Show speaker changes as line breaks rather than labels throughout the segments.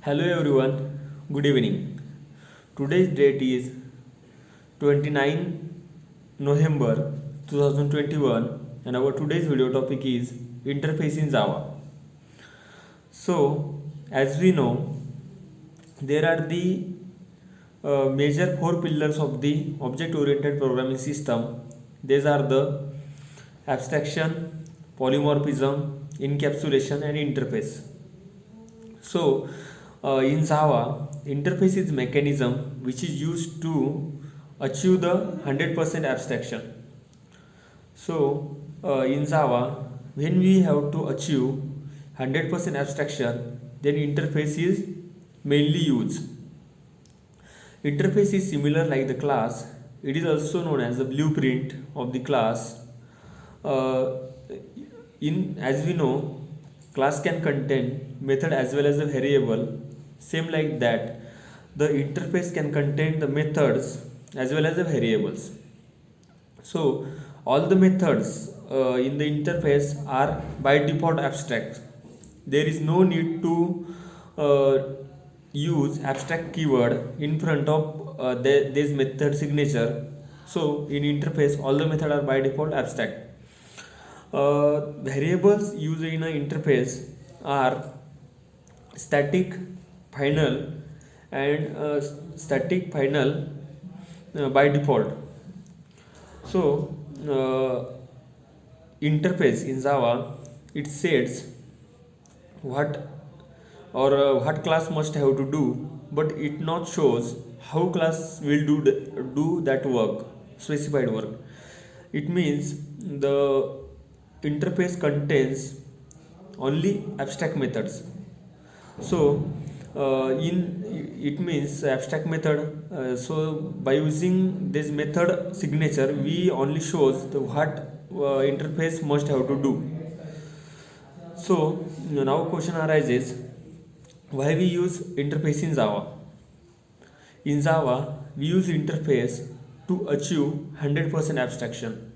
Hello everyone, good evening. Today's date is 29 November 2021 and our today's video topic is interface in Java. So, as we know, there are the major four pillars of the object oriented programming system. These are the abstraction, polymorphism, encapsulation, and interface. So, in Java, interface is mechanism which is used to achieve the 100% abstraction. So, in Java, when we have to achieve 100% abstraction, then interface is mainly used. Interface is similar like the class. It is also known as the blueprint of the class. Uh, in as we know, class can contain method as well as a variable. Same like that, the interface can contain the methods as well as the variables. So all the methods in the interface are by default abstract. There is no need to uh, use abstract keyword in front of this method signature. So in interface all the methods are by default abstract. Variables used in an interface are static, final, and static final by default. So, interface in Java, it says what what class must have to do, but it not shows how class will do that work, specified work. It means the interface contains only abstract methods. So in it means abstract method. So by using this method signature, we only shows what interface must have to do. So now question arises: why we use interface in Java? In Java, we use interface to achieve 100% abstraction.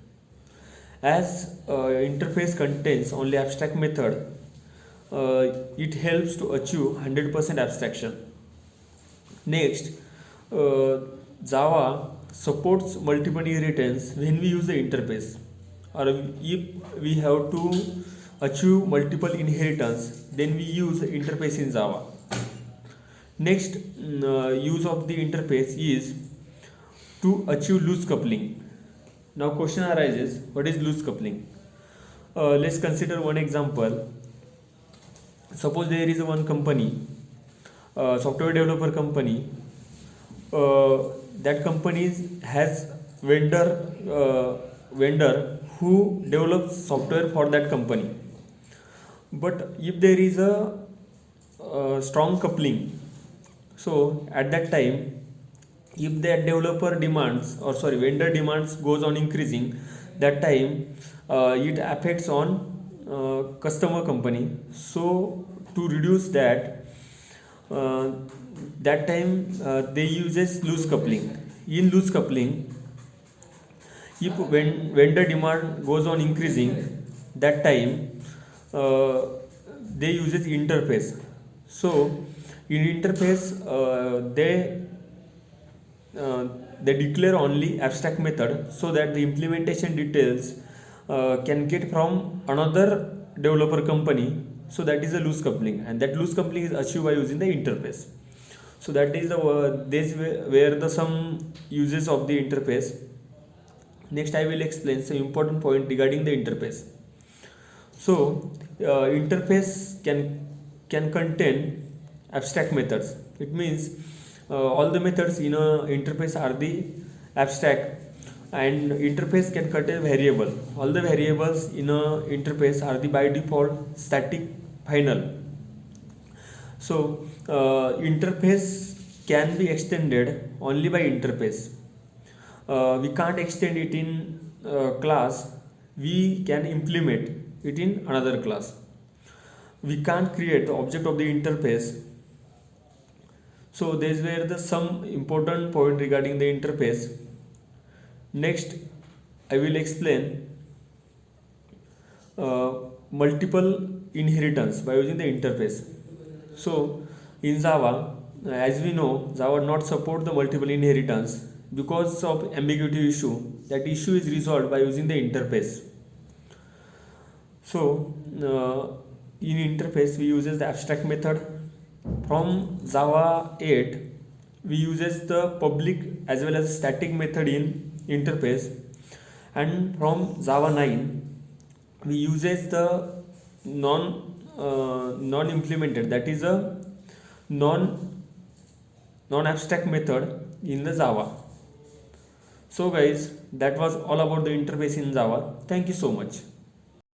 As interface contains only abstract method, it helps to achieve 100% abstraction. Next, uh, Java supports multiple inheritance when we use the interface, or if we have to achieve multiple inheritance, then we use the interface in Java. Next, use of the interface is to achieve loose coupling. Now, question arises: what is loose coupling? Let's consider one example. Suppose there is one company, software developer company. That company has vendor who develops software for that company. But if there is a strong coupling, so at that time, if that developer demands, or sorry, vendor demands goes on increasing, that time it affects on customer company. So to reduce that, uh, that time they uses loose coupling. In loose coupling, if when vendor demand goes on increasing, that time uh, they uses interface. So in interface, they declare only abstract method so that the implementation details can get from another developer company. So that is a loose coupling, and that loose coupling is achieved by using the interface. So that is the this where the some uses of the interface. Next, I will explain some important point regarding the interface. So interface can contain abstract methods. It means all the methods in a interface are the abstract, and interface can contain variable. All the variables in a interface are the by default static final. So interface can be extended only by interface. We can't extend it in class. We can implement it in another class. We can't create the object of the interface. So these were the some important point regarding the interface. Next, I will explain multiple inheritance by using the interface. So In Java, as we know, Java not support the multiple inheritance because of ambiguity issue. That issue is resolved by using the interface. So in interface we uses the abstract method. From Java 8 we uses the public as well as static method in interface, and from Java 9 we uses the non implemented, that is a non abstract method in the Java. So guys, that was all about the interface in Java. Thank you so much.